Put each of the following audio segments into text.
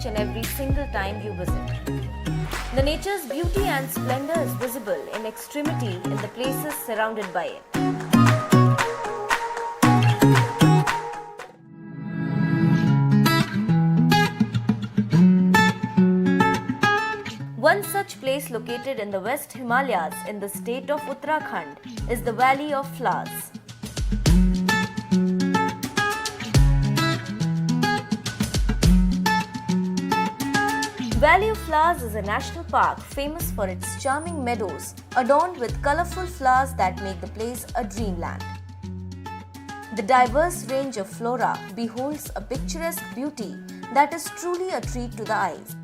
each and every single time you visit. The nature's beauty and splendor is visible in extremity in the places surrounded by it. One such place located in the West Himalayas in the state of Uttarakhand is the Valley of Flowers. Valley of Flowers is a national park famous for its charming meadows adorned with colorful flowers that make the place a dreamland. The diverse range of flora beholds a picturesque beauty that is truly a treat to the eyes.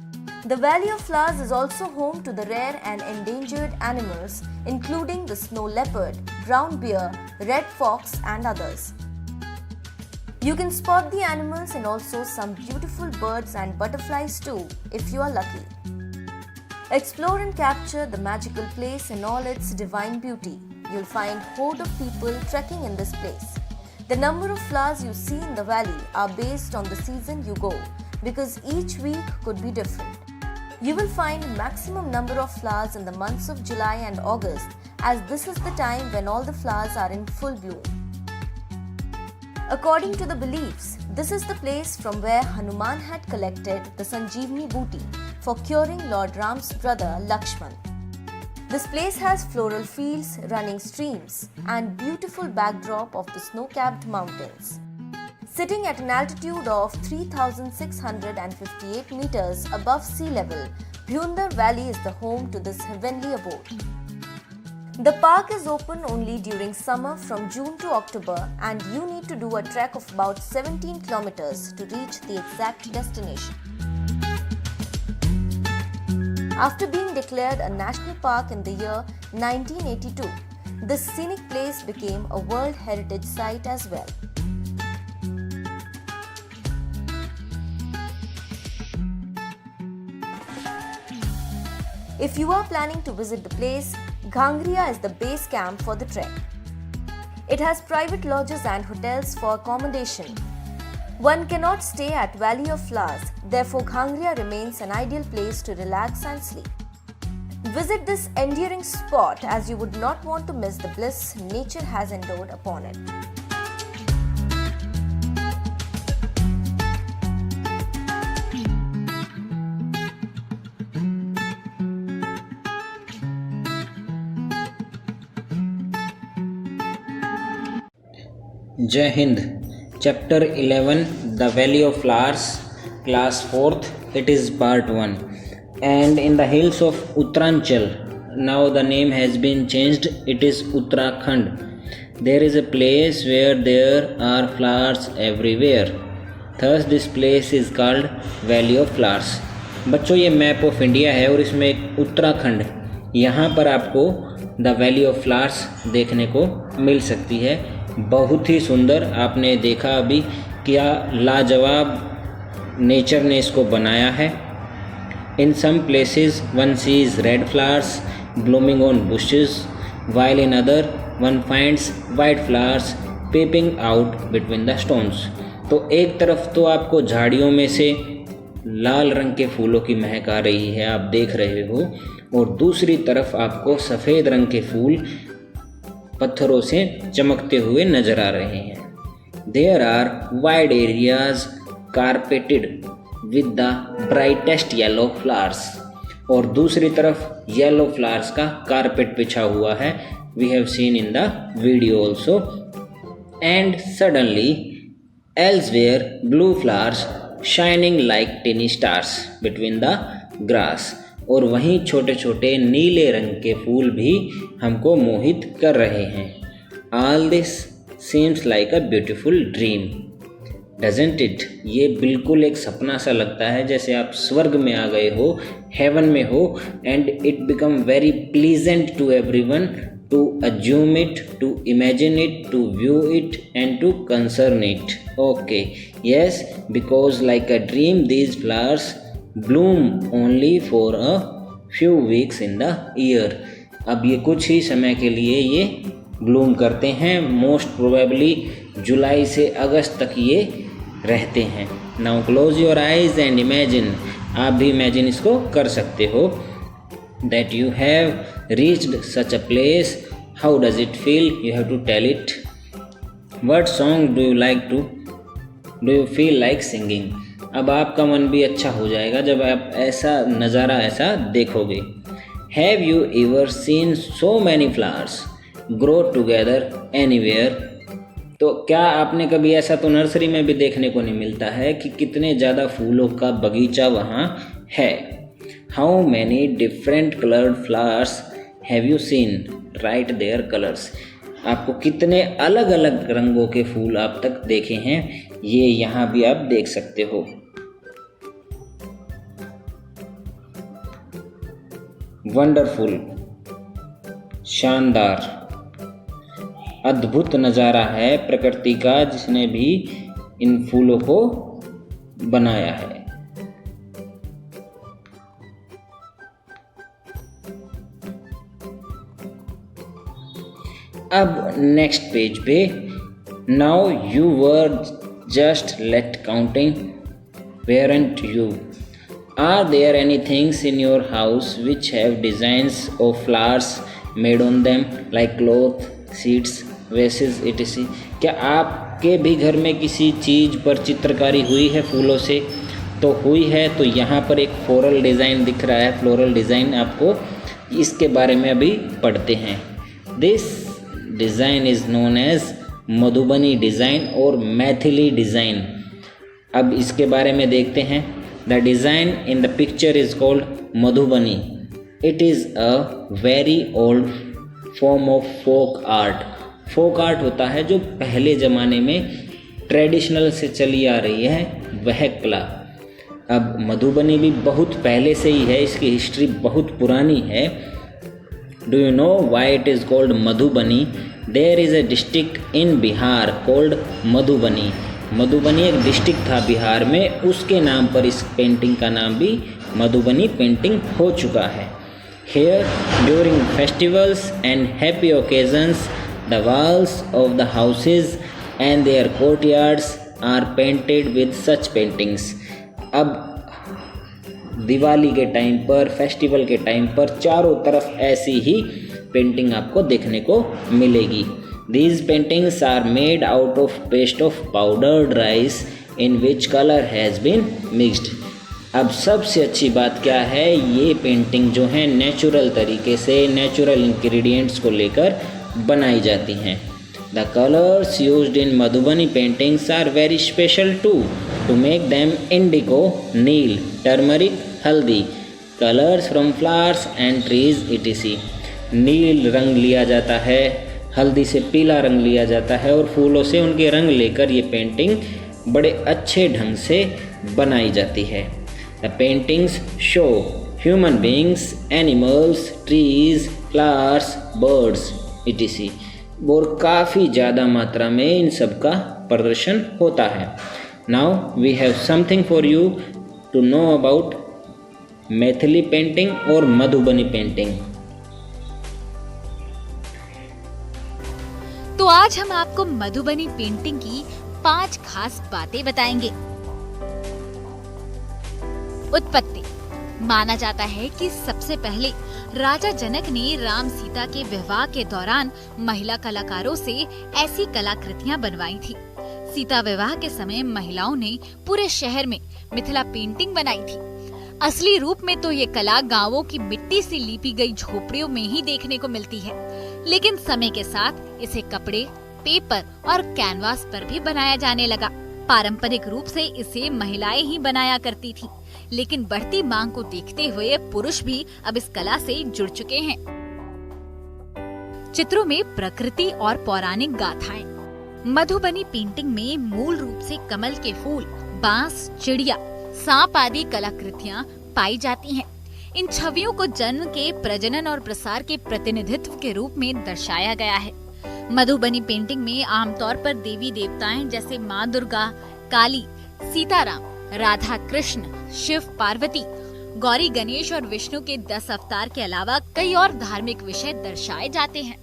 The Valley of Flowers is also home to the rare and endangered animals including the snow leopard, brown bear, red fox and others. You can spot the animals and also some beautiful birds and butterflies too if you are lucky. Explore and capture the magical place in all its divine beauty. You'll find horde of people trekking in this place. The number of flowers you see in the valley are based on the season you go because each week could be different. You will find maximum number of flowers in the months of July and August as this is the time when all the flowers are in full bloom. According to the beliefs, this is the place from where Hanuman had collected the Sanjeevani booty for curing Lord Ram's brother Lakshman. This place has floral fields, running streams, and beautiful backdrop of the snow-capped mountains. Sitting at an altitude of 3,658 meters above sea level, Bhuyundar Valley is the home to this heavenly abode. The park is open only during summer from June to October and you need to do a trek of about 17 kilometers to reach the exact destination. After being declared a national park in the year 1982, this scenic place became a World Heritage Site as well. If you are planning to visit the place, Ghangriya is the base camp for the trek. It has private lodges and hotels for accommodation. One cannot stay at Valley of Flowers, therefore Ghangriya remains an ideal place to relax and sleep. Visit this endearing spot as you would not want to miss the bliss nature has endowed upon it. जय Hind. Chapter 11 The Valley of Flowers, Class 4th. It is Part 1. And in the hills of Uttaranchal, now the name has been changed, it is Uttarakhand. There is a place where there are flowers everywhere. Thus this place is called Valley of Flowers. बच्चों ये map of India है और इसमें एक उत्तराखंड, यहाँ पर आपको the valley of flowers देखने को मिल सकती है. बहुत ही सुंदर, आपने देखा अभी क्या लाजवाब नेचर ने इसको बनाया है. In some places one sees red flowers blooming on bushes while in other one finds white flowers peeping out between the stones. तो एक तरफ तो आपको झाड़ियों में से लाल रंग के फूलों की महक आ रही है, आप देख रहे हो, और दूसरी तरफ आपको सफ़ेद रंग के फूल पत्थरों से चमकते हुए नजर आ रहे हैं. There are wide areas carpeted with the brightest yellow flowers. और दूसरी तरफ येलो फ्लावर्स का कारपेट बिछा हुआ है. We have seen in the video also. And suddenly elsewhere blue flowers shining like tiny stars between the grass. और वहीं छोटे छोटे नीले रंग के फूल भी हमको मोहित कर रहे हैं. All this seems like a beautiful dream. Doesn't it? ये बिल्कुल एक सपना सा लगता है, जैसे आप स्वर्ग में आ गए हो, हेवन में हो. And it become very pleasant to everyone to assume it, to imagine it, to view it and to concern it. Okay, yes, because like a dream these flowers bloom only for a few weeks in the year. अब ये कुछ ही समय के लिए ये Bloom करते हैं. Most probably जुलाई से अगस्त तक ये रहते हैं. Now close your eyes and imagine, आप भी इमेजिन इसको कर सकते हो, that you have reached such a place, how does it feel, you have to tell it, what song do you feel like singing. अब आपका मन भी अच्छा हो जाएगा जब आप ऐसा नज़ारा ऐसा देखोगे। Have you ever seen so many flowers grow together anywhere, तो क्या आपने कभी ऐसा तो नर्सरी में भी देखने को नहीं मिलता है कि कितने ज़्यादा फूलों का बगीचा वहाँ है। How many different coloured flowers have you seen, write their colours, आपको कितने अलग अलग रंगों के फूल आप तक देखे हैं, ये यहाँ भी आप देख सकते हो। वंडरफुल, शानदार, अद्भुत नज़ारा है प्रकृति का जिसने भी इन फूलों को बनाया है। अब नेक्स्ट पेज पे, now you were just let counting, weren't you, are there any things in your house which have designs of flowers made on them like cloth, seeds, vases etc, क्या आपके भी घर में किसी चीज़ पर चित्रकारी हुई है फूलों से? तो हुई है, तो यहाँ पर एक फ्लोरल डिज़ाइन दिख रहा है, फ्लोरल डिज़ाइन, आपको इसके बारे में अभी पढ़ते हैं। This design is known as Madhubani design और मैथिली डिज़ाइन। अब इसके बारे में देखते हैं। The design in the picture is called Madhubani. It is a very old form of folk art. Folk art होता है जो पहले ज़माने में ट्रेडिशनल से चली आ रही है वह कला। अब मधुबनी भी बहुत पहले से ही है, इसकी हिस्ट्री बहुत पुरानी है। Do you know why it is called Madhubani? There is a district in Bihar called Madhubani. Madhubani एक डिस्ट्रिक्ट था बिहार में, उसके नाम पर इस पेंटिंग का नाम भी मधुबनी पेंटिंग हो चुका है। Here during festivals and happy occasions, the walls of the houses and their courtyards are painted with such paintings. अब दिवाली के टाइम पर, फेस्टिवल के टाइम पर चारों तरफ ऐसी ही पेंटिंग आपको देखने को मिलेगी। These paintings are made out of paste of powdered rice in which color has been mixed. अब सबसे अच्छी बात क्या है, ये पेंटिंग जो है नेचुरल तरीके से, नेचुरल इंग्रेडिएंट्स को लेकर बनाई जाती हैं। The colours used in Madhubani paintings are very special to make them indigo, neel, turmeric, haldi, colours from flowers and trees etc. नील रंग लिया जाता है, हल्दी से पीला रंग लिया जाता है और फूलों से उनके रंग लेकर ये पेंटिंग बड़े अच्छे ढंग से बनाई जाती है। The paintings show human beings, animals, trees, flowers, birds, etc. और काफ़ी ज़्यादा मात्रा में इन सब का प्रदर्शन होता है। Now we have something for you to know about Maithili painting और मधुबनी पेंटिंग। तो आज हम आपको मधुबनी पेंटिंग की 5 खास बातें बताएंगे। उत्पत्ति। माना जाता है कि सबसे पहले राजा जनक ने राम सीता के विवाह के दौरान महिला कलाकारों से ऐसी कलाकृतियां बनवाई थी। सीता विवाह के समय महिलाओं ने पूरे शहर में मिथिला पेंटिंग बनाई थी। असली रूप में तो ये कला गांवों की मिट्टी से लीपी गई झोपड़ियों में ही देखने को मिलती है, लेकिन समय के साथ इसे कपड़े, पेपर और कैनवास पर भी बनाया जाने लगा। पारंपरिक रूप से इसे महिलाएं ही बनाया करती थी, लेकिन बढ़ती मांग को देखते हुए पुरुष भी अब इस कला से जुड़ चुके हैं। चित्रों में प्रकृति और पौराणिक गाथाएं। मधुबनी पेंटिंग में मूल रूप से कमल के फूल, बांस, चिड़िया, सांप आदि कलाकृतियां पाई जाती हैं। इन छवियों को जन्म के, प्रजनन और प्रसार के प्रतिनिधित्व के रूप में दर्शाया गया है। मधुबनी पेंटिंग में आमतौर पर देवी देवताएं जैसे माँ दुर्गा, काली, सीताराम, राधा कृष्ण, शिव पार्वती, गौरी गणेश और विष्णु के 10 अवतार के अलावा कई और धार्मिक विषय दर्शाए जाते हैं।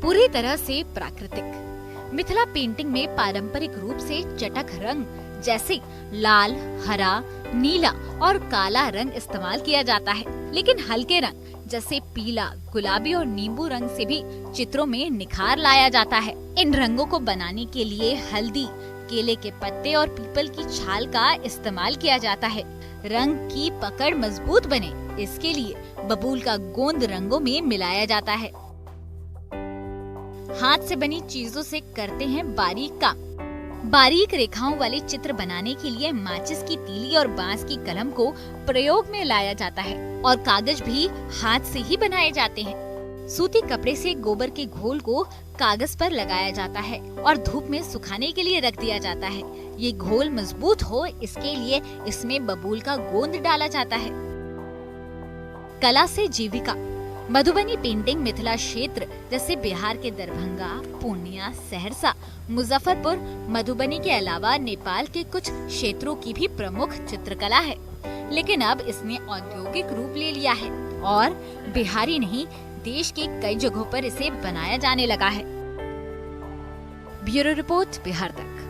पूरी तरह से प्राकृतिक। मिथिला पेंटिंग में पारंपरिक रूप से चटक रंग, जैसे लाल, हरा, नीला और काला रंग इस्तेमाल किया जाता है, लेकिन हल्के रंग जैसे पीला, गुलाबी और नींबू रंग से भी चित्रों में निखार लाया जाता है। इन रंगों को बनाने के लिए हल्दी, केले के पत्ते और पीपल की छाल का इस्तेमाल किया जाता है। रंग की पकड़ मजबूत बने, इसके लिए बबूल का गोंद रंगों में मिलाया जाता है। हाथ से बनी चीजों से करते हैं बारीक काम। बारीक रेखाओं वाले चित्र बनाने के लिए माचिस की तीली और बांस की कलम को प्रयोग में लाया जाता है और कागज भी हाथ से ही बनाए जाते हैं। सूती कपड़े से गोबर के घोल को कागज पर लगाया जाता है और धूप में सुखाने के लिए रख दिया जाता है। ये घोल मजबूत हो, इसके लिए इसमें बबूल का गोंद डाला जाता है। कला से जीविका। मधुबनी पेंटिंग मिथिला क्षेत्र जैसे बिहार के दरभंगा, पूर्णिया, सहरसा, मुजफ्फरपुर, मधुबनी के अलावा नेपाल के कुछ क्षेत्रों की भी प्रमुख चित्रकला है, लेकिन अब इसने औद्योगिक रूप ले लिया है और बिहारी नहीं, देश के कई जगहों पर इसे बनाया जाने लगा है। ब्यूरो रिपोर्ट, बिहार तक।